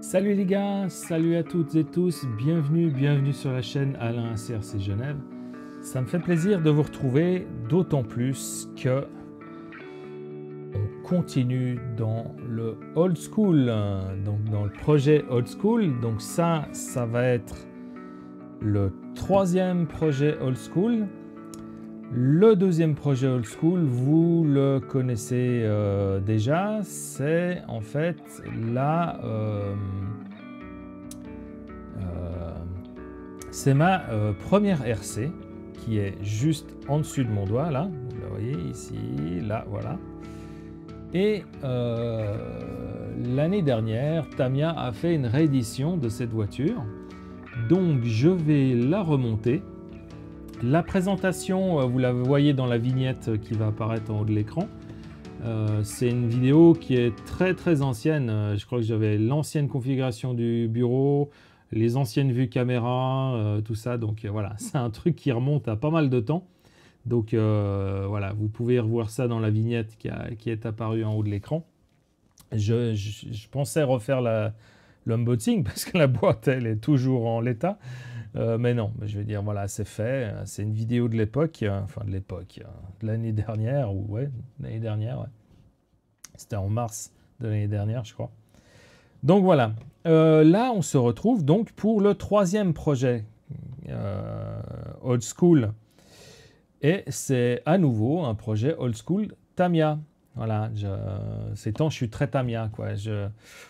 Salut les gars, salut à toutes et tous, bienvenue sur la chaîne Alain CRC Genève. Ça me fait plaisir de vous retrouver, d'autant plus que on continue dans le old school, donc dans le projet old school. Donc ça va être le troisième projet old school. Le deuxième projet old school, vous le connaissez déjà, c'est en fait c'est ma première RC qui est juste en dessus de mon doigt, là, vous la voyez ici, là, voilà. Et l'année dernière, Tamiya a fait une réédition de cette voiture, donc je vais la remonter. La présentation, vous la voyez dans la vignette qui va apparaître en haut de l'écran. C'est une vidéo qui est très ancienne. Je crois que j'avais l'ancienne configuration du bureau, les anciennes vues caméra, tout ça. Donc voilà, c'est un truc qui remonte à pas mal de temps. Donc voilà, vous pouvez revoir ça dans la vignette qui est apparue en haut de l'écran. Je pensais refaire l'unboxing parce que la boîte, elle est toujours en l'état. Mais non, je veux dire, voilà, c'est fait. C'est une vidéo de l'époque, enfin de l'époque, de l'année dernière, ou ouais, l'année dernière, ouais. C'était en mars de l'année dernière, je crois. Donc voilà, là, on se retrouve donc pour le troisième projet old school. Et c'est à nouveau un projet old school Tamiya. Voilà, ces temps, je suis très Tamiya, quoi.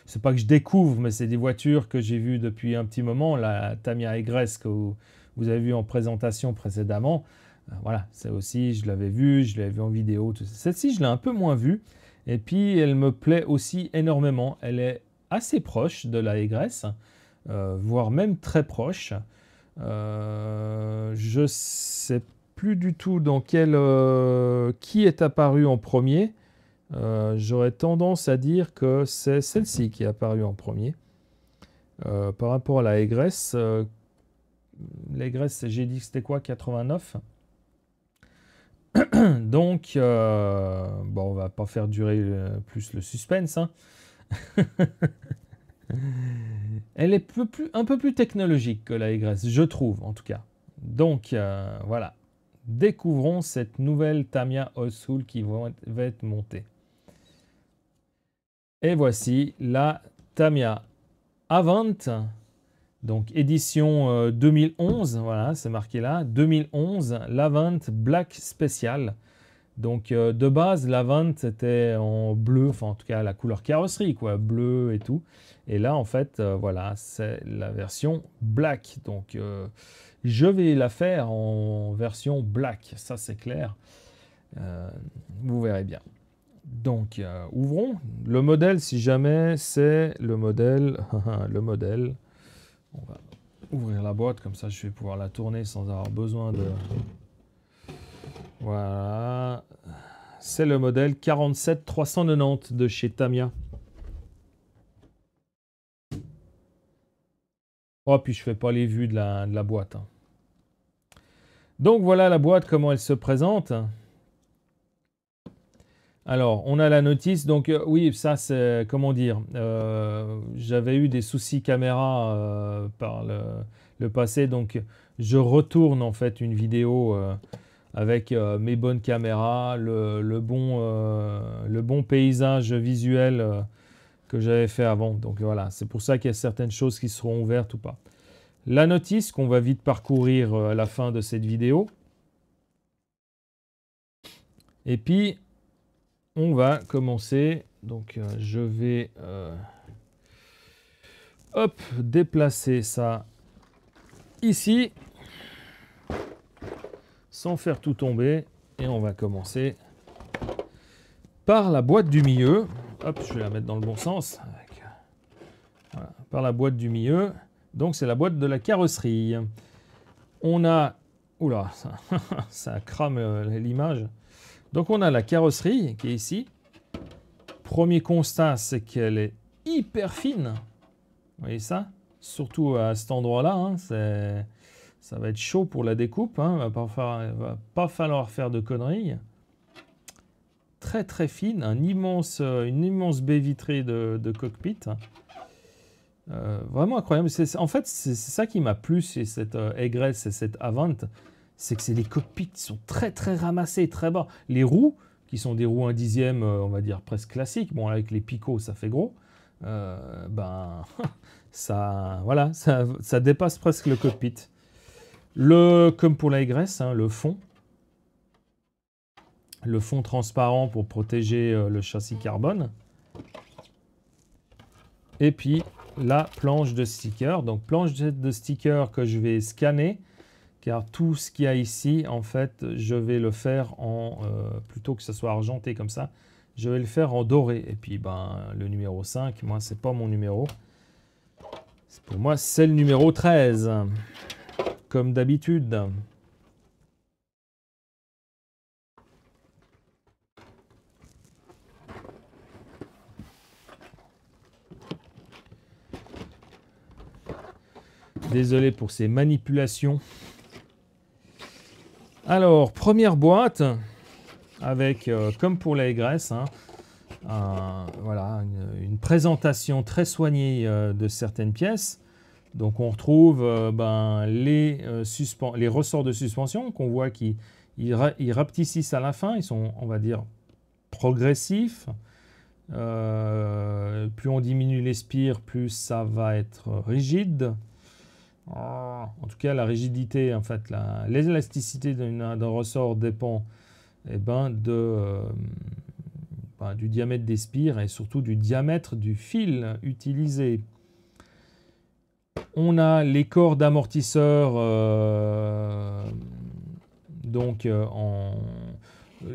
C'est pas que je découvre, mais c'est des voitures que j'ai vues depuis un petit moment. La Tamiya Egress que vous avez vu en présentation précédemment. Voilà, c'est aussi, je l'avais vue en vidéo. Celle-ci, je l'ai un peu moins vue. Et puis, elle me plaît aussi énormément. Elle est assez proche de la Egress, voire même très proche. Je sais plus du tout dans qui est apparu en premier. J'aurais tendance à dire que c'est celle-ci qui est apparue en premier. Par rapport à la Egress, j'ai dit que c'était quoi, 89. Donc, bon, on va pas faire durer plus le suspense, hein. Elle est un peu plus technologique que la Egress, je trouve en tout cas. Donc, voilà. Découvrons cette nouvelle Tamiya old school qui va être montée. Et voici la Tamiya Avant, donc édition 2011, voilà, c'est marqué là, 2011, l'Avant Black Special. Donc de base, l'Avant était en bleu, enfin en tout cas la couleur carrosserie, quoi, bleu et tout. Et là, en fait, voilà, c'est la version Black. Donc je vais la faire en version Black, ça c'est clair. Vous verrez bien. Donc, ouvrons le modèle, si jamais c'est le modèle. Le modèle. On va ouvrir la boîte, comme ça je vais pouvoir la tourner sans avoir besoin de... Voilà. C'est le modèle 47390 de chez Tamiya. Oh, puis je fais pas les vues de la boîte, hein. Donc voilà la boîte, comment elle se présente. Alors, on a la notice, donc oui, ça c'est, comment dire, j'avais eu des soucis caméra par le passé, donc je retourne en fait une vidéo avec mes bonnes caméras, le bon paysage visuel que j'avais fait avant. Donc voilà, c'est pour ça qu'il y a certaines choses qui seront ouvertes ou pas. La notice qu'on va vite parcourir à la fin de cette vidéo. Et puis... on va commencer, donc je vais hop, déplacer ça ici, sans faire tout tomber, et on va commencer par la boîte du milieu. Hop, je vais la mettre dans le bon sens. Voilà, par la boîte du milieu, donc c'est la boîte de la carrosserie. On a, oula, ça crame l'image. Donc on a la carrosserie qui est ici. Premier constat, c'est qu'elle est hyper fine. Vous voyez ça? Surtout à cet endroit-là, hein, ça va être chaud pour la découpe, hein. Il va pas falloir faire de conneries. Très fine, une immense baie vitrée de cockpit. Vraiment incroyable. En fait, c'est ça qui m'a plu chez cette Egress et cette Avant, c'est que c'est des cockpits qui sont très très ramassés, très bas. Les roues, qui sont des roues 1/10, on va dire presque classiques, bon avec les picots ça fait gros, ben ça, voilà, ça dépasse presque le cockpit. Comme pour la Egress, hein, le fond transparent pour protéger le châssis carbone. Et puis la planche de stickers. Donc planche de stickers que je vais scanner, car tout ce qu'il y a ici, en fait, je vais le faire en, plutôt que ce soit argenté comme ça, je vais le faire en doré. Et puis ben, le numéro 5, moi c'est pas mon numéro. Pour moi c'est le numéro 13, comme d'habitude. Désolé pour ces manipulations. Alors, première boîte, avec, comme pour la Egress, hein, voilà, une présentation très soignée de certaines pièces. Donc on retrouve ben, les ressorts de suspension qu'on voit qui rapetissent à la fin. Ils sont, on va dire, progressifs. Plus on diminue les spires, plus ça va être rigide. En tout cas, la rigidité, en fait, l'élasticité d'un ressort dépend ben, du diamètre des spires et surtout du diamètre du fil utilisé. On a les corps d'amortisseurs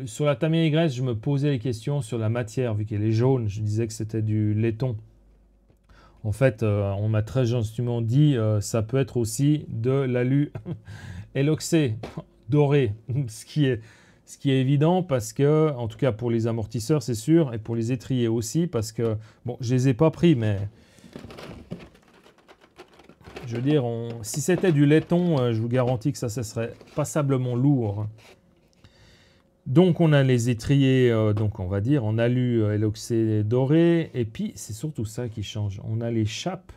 sur la Tamiya Egress, je me posais les questions sur la matière, vu qu'elle est jaune, je disais que c'était du laiton. En fait, on m'a très gentiment dit ça peut être aussi de l'alu éloxé, doré, ce qui est évident parce que, en tout cas pour les amortisseurs c'est sûr, et pour les étriers aussi, parce que, bon, je les ai pas pris, mais je veux dire, si c'était du laiton, je vous garantis que ça serait passablement lourd. Donc on a les étriers, donc on va dire en alu éloxé doré, et puis c'est surtout ça qui change. On a les chapes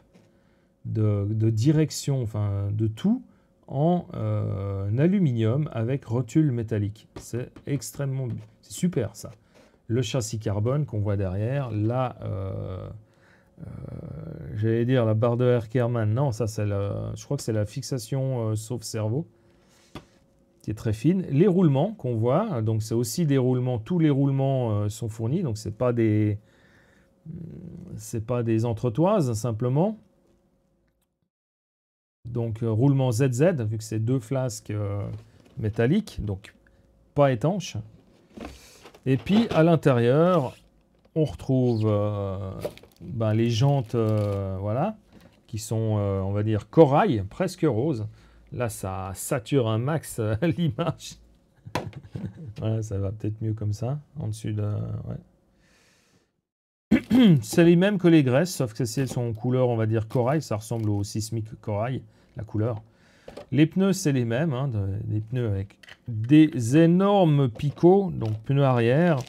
de direction, enfin de tout, en aluminium avec rotule métallique. C'est extrêmement, c'est super ça. Le châssis carbone qu'on voit derrière, là, j'allais dire la barre de Herkerman, non, ça c'est je crois que c'est la fixation sauve-cerveau, qui est très fine. Les roulements qu'on voit, donc c'est aussi des roulements, tous les roulements sont fournis, donc c'est pas des entretoises simplement. Donc roulement ZZ, vu que c'est deux flasques métalliques, donc pas étanches. Et puis à l'intérieur, on retrouve ben, les jantes, voilà, qui sont, on va dire, corail, presque rose. Là, ça sature un max l'image. Voilà, ça va peut-être mieux comme ça, en dessus de... Ouais. C'est les mêmes que les graisses, sauf que si elles sont en couleur, on va dire corail, ça ressemble au sismique corail, la couleur. Les pneus, c'est les mêmes, hein, des pneus avec des énormes picots, donc pneus arrière,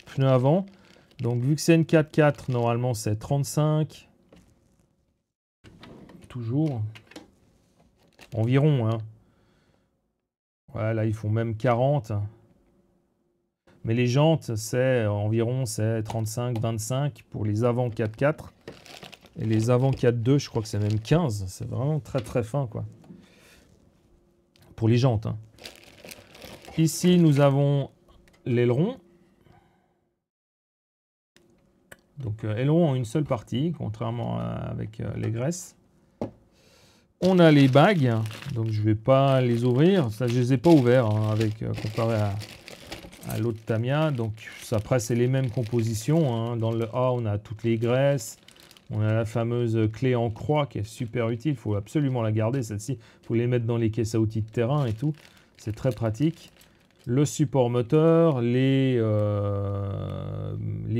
pneus avant. Donc vu que c'est une 4x4, normalement c'est 35. Toujours. Environ, hein. Voilà, ils font même 40. Mais les jantes, c'est environ 35, 25 pour les avant 4x4. Et les avant 4.2, je crois que c'est même 15. C'est vraiment très très fin, quoi. Pour les jantes, hein. Ici, nous avons l'aileron. Donc, aileron en une seule partie, contrairement avec les graisses. On a les bagues, donc je ne vais pas les ouvrir. Ça, je ne les ai pas ouverts hein, comparé à l'autre Tamiya. Donc, après, c'est les mêmes compositions. Hein. Dans le A, on a toutes les graisses. On a la fameuse clé en croix qui est super utile. Il faut absolument la garder, celle-ci. Il faut les mettre dans les caisses à outils de terrain et tout. C'est très pratique. Le support moteur, les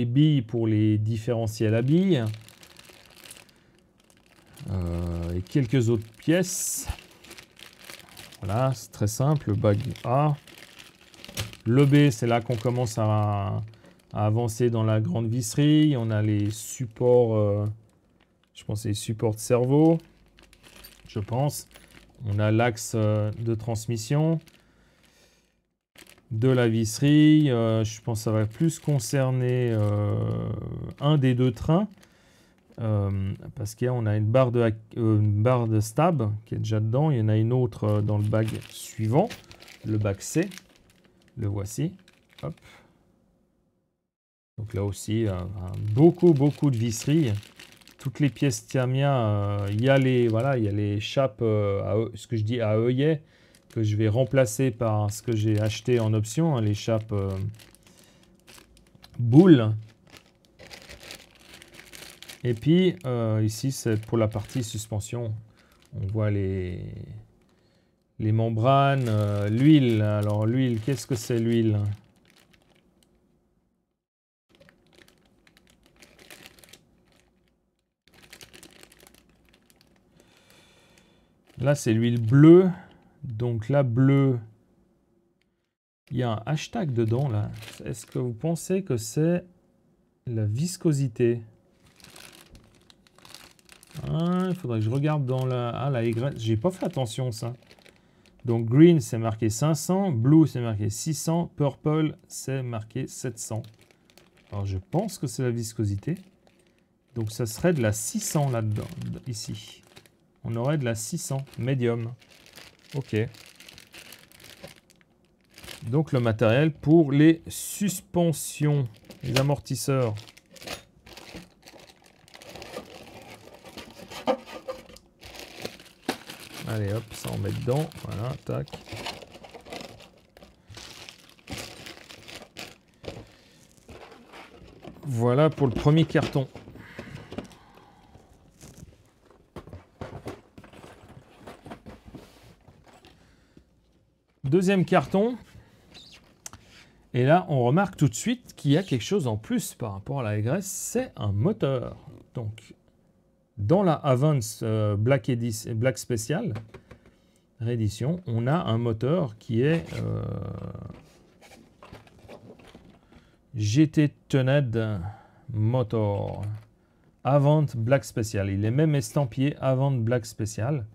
billes pour les différentiels à billes. Et quelques autres pièces. Voilà, c'est très simple. Le bague A. Le B, c'est là qu'on commence à avancer dans la grande visserie. On a les supports Je pense que c'est les supports de cerveau. Je pense. On a l'axe de transmission. De la visserie. Je pense que ça va plus concerner un des deux trains. Parce qu'on a une barre de stab qui est déjà dedans. Il y en a une autre dans le bag suivant. Le bag C. Le voici. Hop. Donc là aussi, beaucoup de visserie. Toutes les pièces Tamiya, il y a les chapes, ce que je dis à œillet, que je vais remplacer par ce que j'ai acheté en option, hein, les chapes boules. Et puis ici, c'est pour la partie suspension. On voit les membranes, l'huile. Alors l'huile, qu'est-ce que c'est l'huile ? Là, c'est l'huile bleue. Donc la bleue, il y a un hashtag dedans là. Est-ce que vous pensez que c'est la viscosité? Il faudrait que je regarde dans la Y. J'ai pas fait attention ça. Donc green, c'est marqué 500. Blue, c'est marqué 600. Purple, c'est marqué 700. Alors je pense que c'est la viscosité. Donc ça serait de la 600 là-dedans, ici. On aurait de la 600, médium. Ok. Donc le matériel pour les suspensions, les amortisseurs. Allez hop, ça on met dedans. Voilà, tac. Voilà pour le premier carton. Deuxième carton. Et là, on remarque tout de suite qu'il y a quelque chose en plus par rapport à la YS, c'est un moteur. Donc, dans la Avance Black Special réédition, on a un moteur qui est GT Toned Motor Avant Black Special. Il est même estampillé Avant Black Special.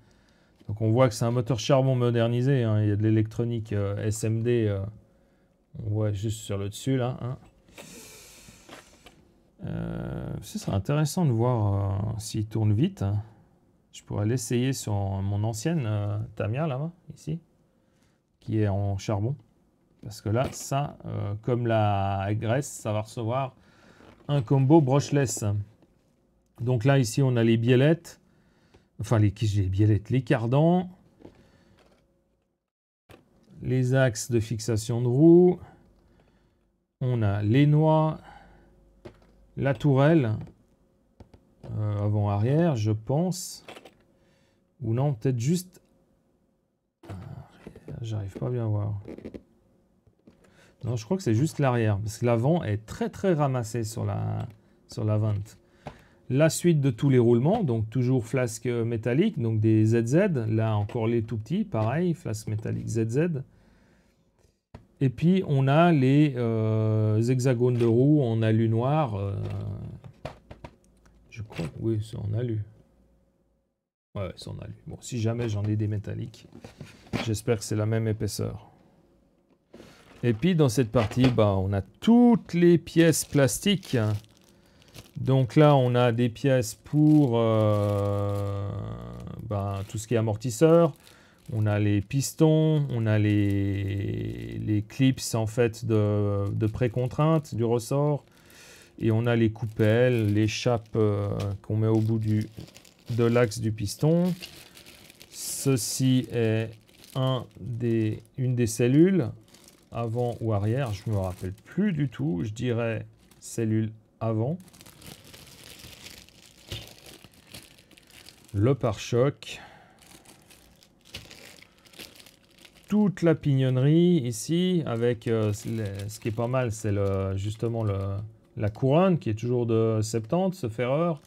Donc on voit que c'est un moteur charbon modernisé, hein. Il y a de l'électronique SMD, on voit juste sur le dessus là. Hein. Ce serait intéressant de voir s'il tourne vite. Je pourrais l'essayer sur mon ancienne Tamiya là-bas, ici, qui est en charbon. Parce que là, ça, comme la graisse, ça va recevoir un combo brushless. Donc là, ici, on a les biellettes. Enfin, les biellettes, les cardans. Les axes de fixation de roue. On a les noix. La tourelle. Avant-arrière, je pense. Ou non, peut-être juste... J'arrive pas à bien voir. Non, je crois que c'est juste l'arrière. Parce que l'avant est très ramassé sur la vente. La suite de tous les roulements, donc toujours flasque métallique, donc des ZZ. Là encore les tout petits, pareil, flasque métallique ZZ. Et puis on a les hexagones de roue en alu noir. Je crois, oui, c'est en alu. Ouais, c'est en alu. Bon, si jamais j'en ai des métalliques, j'espère que c'est la même épaisseur. Et puis dans cette partie, on a toutes les pièces plastiques. Donc là, on a des pièces pour tout ce qui est amortisseur. On a les pistons, on a les clips en fait de pré-contrainte du ressort. Et on a les coupelles, les chapes qu'on met au bout de l'axe du piston. Ceci est une des cellules, avant ou arrière. Je ne me rappelle plus du tout. Je dirais cellule avant. Le pare-choc, toute la pignonnerie ici, avec ce qui est pas mal, c'est justement la couronne qui est toujours de 70, ce ferreur,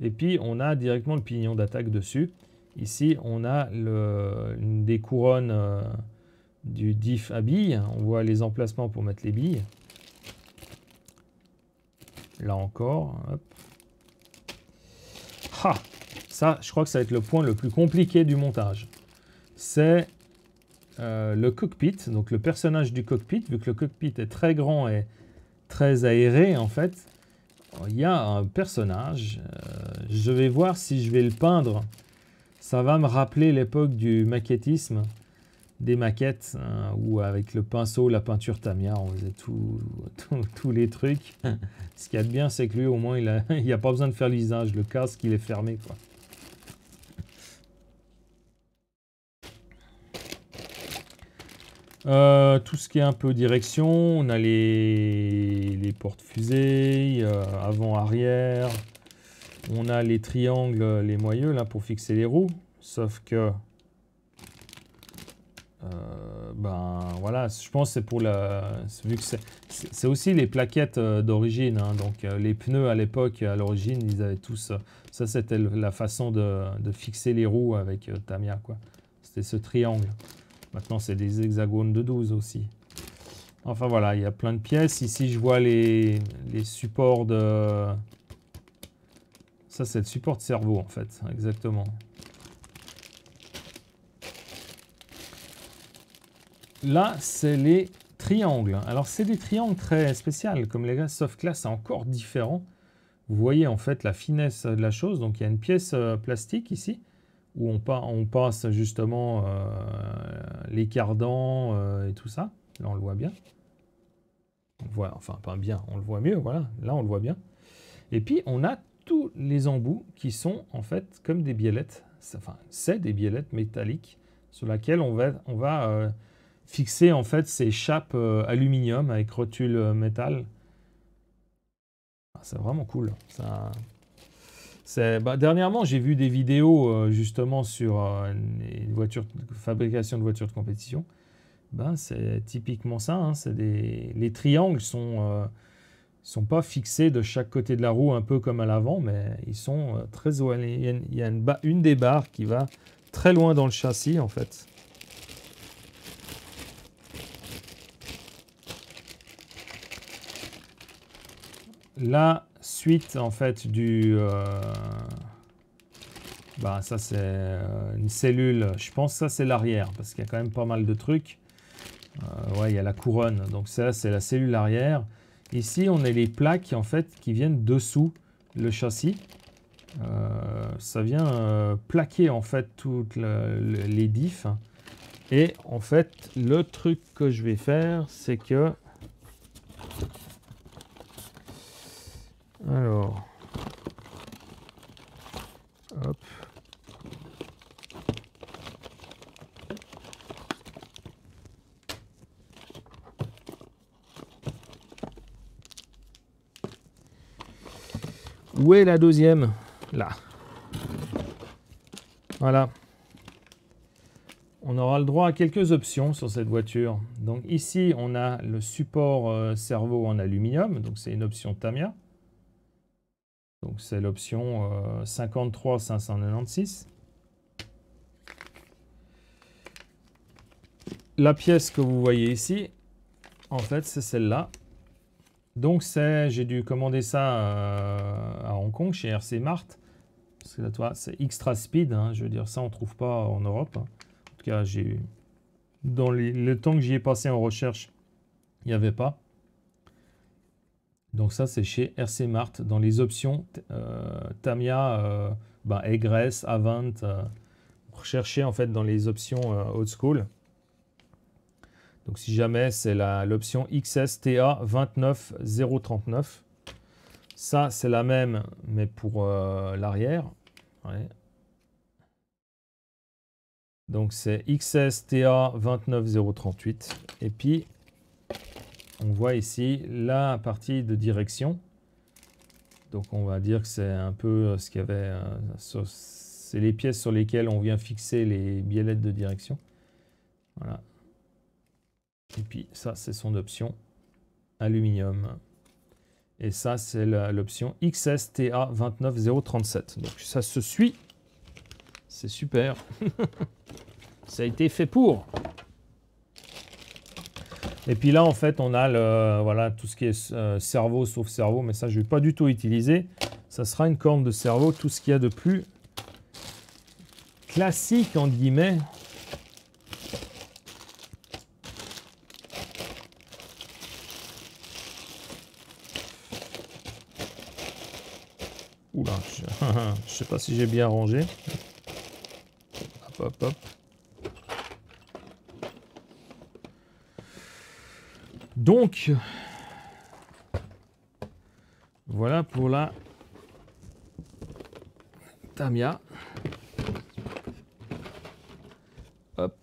et puis on a directement le pignon d'attaque dessus. Ici, on a une des couronnes du diff à billes, on voit les emplacements pour mettre les billes. Là encore, hop. Ah, ça, je crois que ça va être le point le plus compliqué du montage. C'est le cockpit, donc le personnage du cockpit, vu que le cockpit est très grand et très aéré en fait. Il y a un personnage, je vais voir si je vais le peindre. Ça va me rappeler l'époque du maquettisme, des maquettes, hein, où avec le pinceau, la peinture Tamiya, on faisait tous les trucs. Ce qu'il y a de bien, c'est que lui, au moins, il n'y a pas besoin de faire le visage. Le casque, il est fermé, quoi. Tout ce qui est un peu direction, on a les porte-fusées, avant-arrière. On a les triangles, les moyeux, là, pour fixer les roues. Sauf que... ben voilà, je pense que c'est pour la... Vu que c'est aussi les plaquettes d'origine, hein, donc les pneus à l'époque, à l'origine, ils avaient tous... ça, c'était la façon de fixer les roues avec Tamiya, quoi. C'était ce triangle. Maintenant, c'est des hexagones de 12 aussi. Enfin voilà, il y a plein de pièces. Ici, je vois les supports de... Ça, c'est le support de cerveau, en fait, exactement. Là, c'est les triangles. Alors, c'est des triangles très spéciaux, comme les gars, sauf que là, c'est encore différent. Vous voyez, en fait, la finesse de la chose. Donc, il y a une pièce plastique ici, où on passe justement les cardans et tout ça. Là, on le voit bien. On le voit, enfin, pas bien, on le voit mieux, voilà. Là, on le voit bien. Et puis, on a tous les embouts qui sont, en fait, comme des biellettes. Enfin, c'est des biellettes métalliques sur lesquelles on va fixer, en fait, ces chapes aluminium avec rotule métal. Ah, c'est vraiment cool. Ça... dernièrement, j'ai vu des vidéos justement sur une fabrication de voitures de compétition. C'est typiquement ça. Hein, les triangles sont pas fixés de chaque côté de la roue, un peu comme à l'avant, mais ils sont très éloignés. Il y a une des barres qui va très loin dans le châssis, en fait. La suite, en fait, ça, c'est une cellule. Je pense que ça, c'est l'arrière, parce qu'il y a quand même pas mal de trucs. Ouais, il y a la couronne. Donc ça, c'est la cellule arrière. Ici, on a les plaques, en fait, qui viennent dessous le châssis. Ça vient plaquer, en fait, toutes les diffs. Et, en fait, le truc que je vais faire, c'est que... Alors... Hop. Où est la deuxième? Là. Voilà. On aura le droit à quelques options sur cette voiture. Donc ici, on a le support cerveau en aluminium. Donc c'est une option Tamiya. Donc c'est l'option 53596. La pièce que vous voyez ici, en fait, c'est celle-là. Donc j'ai dû commander ça à Hong Kong, chez RC Mart. Parce que là, toi, c'est extra speed, hein, je veux dire, ça on ne trouve pas en Europe. En tout cas, dans le temps que j'y ai passé en recherche, il n'y avait pas. Donc ça, c'est chez RC Mart, dans les options Tamiya, Egress, Avant. Recherchez en fait dans les options old school. Donc si jamais, c'est l'option XSTA 29039. Ça, c'est la même, mais pour l'arrière. Ouais. Donc c'est XSTA 29038. Et puis, on voit ici la partie de direction. Donc on va dire que c'est un peu ce qu'il y avait. C'est les pièces sur lesquelles on vient fixer les biellettes de direction. Voilà. Et puis ça, c'est son option aluminium. Et ça, c'est l'option XSTA 29037. Donc ça se suit. C'est super. Ça a été fait pour. Et puis là, en fait, on a voilà, tout ce qui est cerveau, sauf cerveau. Mais ça, je ne vais pas du tout utiliser. ça sera une corne de cerveau, tout ce qu'il y a de plus classique, entre guillemets. Oula, je sais pas si j'ai bien rangé. Hop, hop, hop. Donc, voilà pour la Tamiya. Hop.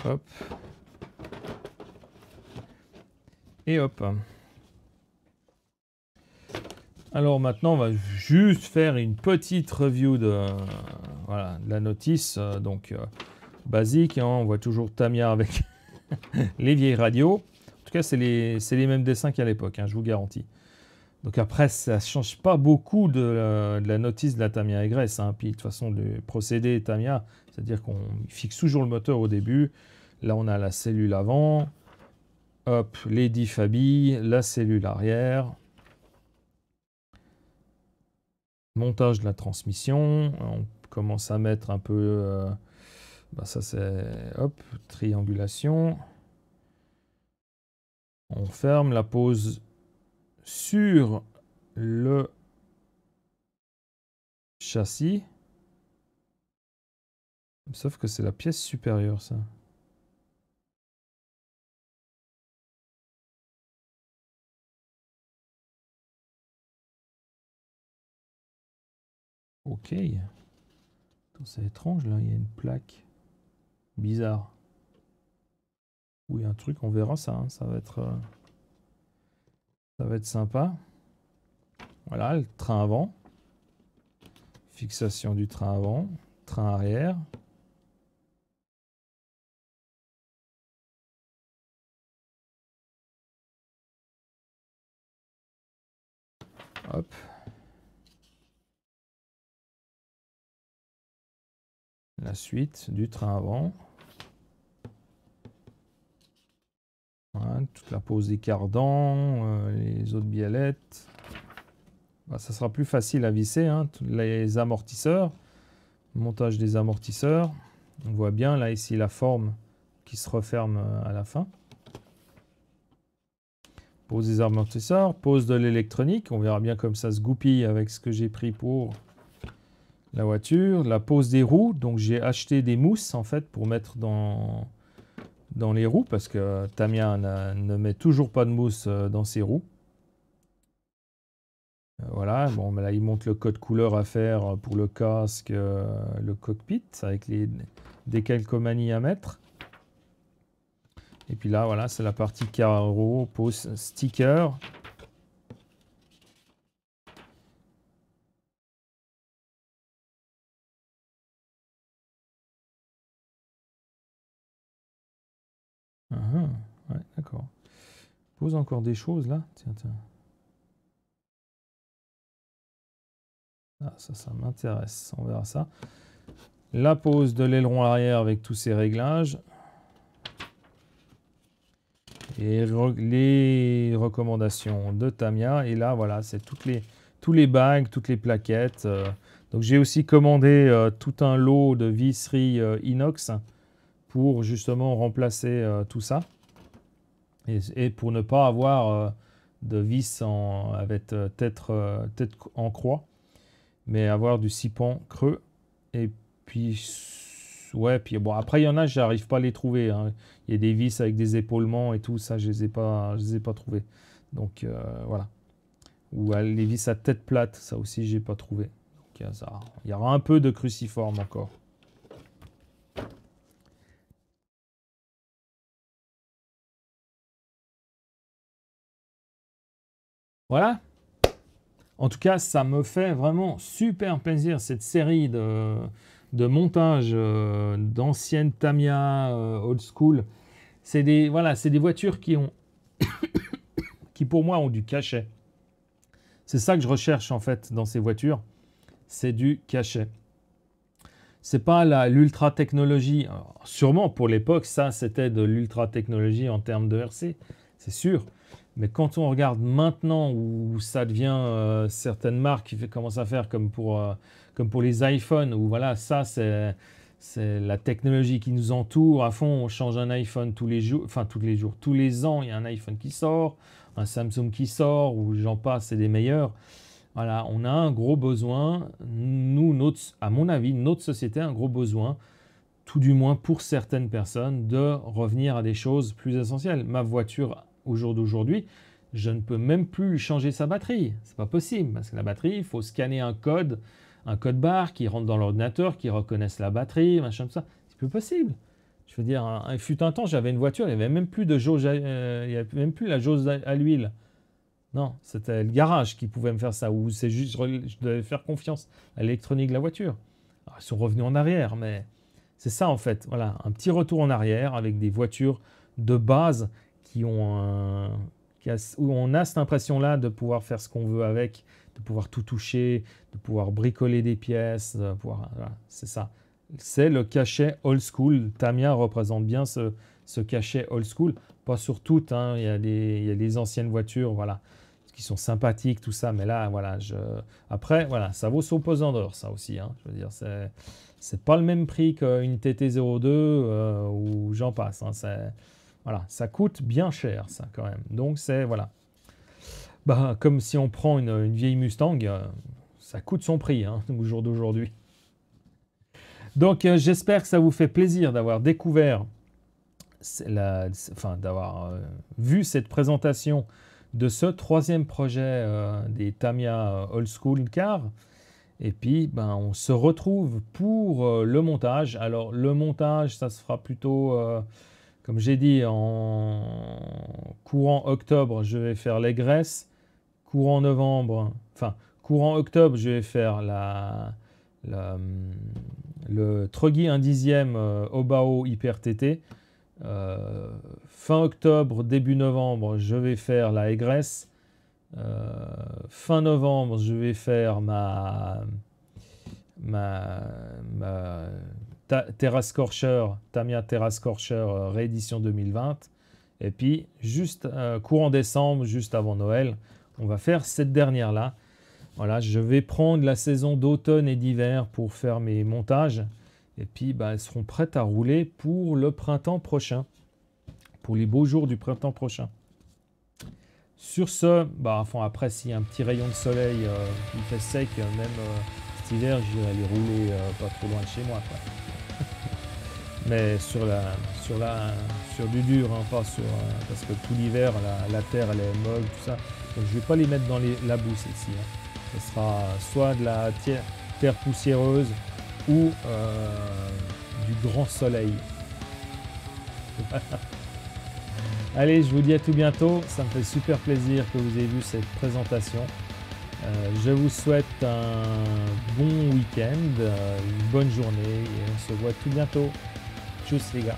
Hop. Et hop. Alors maintenant, on va juste faire une petite review de, voilà, de la notice. Donc, basique, hein, on voit toujours Tamiya avec les vieilles radios. En tout cas, c'est les mêmes dessins qu'à l'époque, hein, je vous garantis. Donc après, ça ne change pas beaucoup de la notice de la Tamiya Egres. Hein. Puis de toute façon, le procédé Tamiya, c'est-à-dire qu'on fixe toujours le moteur au début. Là, on a la cellule avant. Hop, les diffs à billes, la cellule arrière. Montage de la transmission. On commence à mettre un peu... ça c'est... Hop, triangulation. On ferme la pose sur le châssis. Sauf que c'est la pièce supérieure, ça. Ok. C'est étrange, là, il y a une plaque. Bizarre. Oui, un truc, on verra ça. Hein. Ça va être sympa. Voilà, le train avant. Fixation du train avant. Train arrière. Hop. La suite du train avant. Voilà, toute la pose des cardans, les autres biellettes. Bah, ça sera plus facile à visser. Hein, les amortisseurs. Montage des amortisseurs. On voit bien là ici la forme qui se referme à la fin. Pose des amortisseurs, pose de l'électronique. On verra bien comme ça se goupille avec ce que j'ai pris pour la voiture. La pose des roues. Donc j'ai acheté des mousses en fait pour mettre dans les roues parce que Tamiya ne met toujours pas de mousse dans ses roues. Voilà, bon, là il montre le code couleur à faire pour le casque, le cockpit avec des calcomanies à mettre. Et puis là, voilà, c'est la partie carreau, pose sticker. Ouais, d'accord. Pose encore des choses là. Tiens, tiens. Ah, ça m'intéresse. On verra ça. La pose de l'aileron arrière avec tous ces réglages. Et les recommandations de Tamiya. Et là, voilà, c'est tous les bagues, toutes les plaquettes. Donc, j'ai aussi commandé tout un lot de visseries inox pour justement remplacer tout ça. Et pour ne pas avoir de vis avec tête en croix, mais avoir du sipan creux. Et puis, ouais, puis bon, après, il y en a, j'arrive pas à les trouver. Hein. Il y a des vis avec des épaulements et tout, ça, je les ai pas trouvés. Donc, voilà. Ou les vis à tête plate, ça aussi, j'ai pas trouvé. Donc, il y aura un peu de cruciforme encore. Voilà. En tout cas, ça me fait vraiment super plaisir, cette série de montages d'anciennes Tamiya old school. C'est des voitures qui pour moi ont du cachet. C'est ça que je recherche en fait dans ces voitures, c'est du cachet. C'est pas l'ultra technologie. Alors, sûrement pour l'époque, ça c'était de l'ultra technologie en termes de RC, c'est sûr. Mais quand on regarde maintenant où ça devient certaines marques qui commencent à faire comme pour les iPhones, où voilà, ça c'est la technologie qui nous entoure à fond. On change un iPhone tous les jours, enfin tous les jours, tous les ans, il y a un iPhone qui sort, un Samsung qui sort, ou j'en passe, c'est des meilleurs. Voilà, on a un gros besoin, nous, à mon avis, notre société a un gros besoin, tout du moins pour certaines personnes, de revenir à des choses plus essentielles. Ma voiture, au jour d'aujourd'hui, je ne peux même plus changer sa batterie. C'est pas possible, parce que la batterie, il faut scanner un code barre qui rentre dans l'ordinateur, qui reconnaisse la batterie, machin, tout ça. C'est plus possible. Je veux dire, il fut un temps, j'avais une voiture, il n'y avait même plus de jauge, il n'y avait même plus la jauge à l'huile. Non, c'était le garage qui pouvait me faire ça, ou c'est juste, je devais faire confiance à l'électronique de la voiture. Alors, ils sont revenus en arrière, mais c'est ça en fait. Voilà, un petit retour en arrière avec des voitures de base où on a cette impression-là de pouvoir faire ce qu'on veut avec, de pouvoir tout toucher, de pouvoir bricoler des pièces, voilà, c'est ça. C'est le cachet old school. Tamiya représente bien ce cachet old school. Pas sur toutes, hein. Il y a des anciennes voitures, voilà, qui sont sympathiques, tout ça. Mais là, voilà, après, voilà, ça vaut son pesant d'or, ça aussi, hein. Je veux dire, c'est pas le même prix qu'une TT02 ou j'en passe, hein. Voilà, ça coûte bien cher, ça, quand même. Donc, c'est, voilà. Bah, comme si on prend une vieille Mustang, ça coûte son prix, hein, au jour d'aujourd'hui. Donc, j'espère que ça vous fait plaisir d'avoir découvert, d'avoir vu cette présentation de ce troisième projet des Tamiya Old School Car. Et puis, ben, on se retrouve pour le montage. Alors, le montage, ça se fera plutôt... comme j'ai dit, en courant octobre, je vais faire les graisses. Courant octobre, je vais faire le Truggy 1/10 Obao Hyper TT. Fin octobre, début novembre, je vais faire la égresse. Fin novembre, je vais faire ma Terra Scorcher, Tamiya Terra Scorcher réédition 2020. Et puis, juste courant décembre, juste avant Noël, on va faire cette dernière-là. Voilà, je vais prendre la saison d'automne et d'hiver pour faire mes montages. Et puis, bah, elles seront prêtes à rouler pour le printemps prochain. Pour les beaux jours du printemps prochain. Sur ce, bah, enfin, après, s'il y a un petit rayon de soleil, il fait sec, même cet hiver, j'irai les rouler pas trop loin de chez moi, quoi. Mais sur du dur, hein, pas sur, parce que tout l'hiver, la terre, elle est molle, tout ça. Donc, je ne vais pas les mettre dans la boue, celle-ci, hein. Ce sera soit de la terre poussiéreuse ou du grand soleil. Allez, je vous dis à tout bientôt. Ça me fait super plaisir que vous ayez vu cette présentation. Je vous souhaite un bon week-end, une bonne journée et on se voit tout bientôt. Tchuss les gars.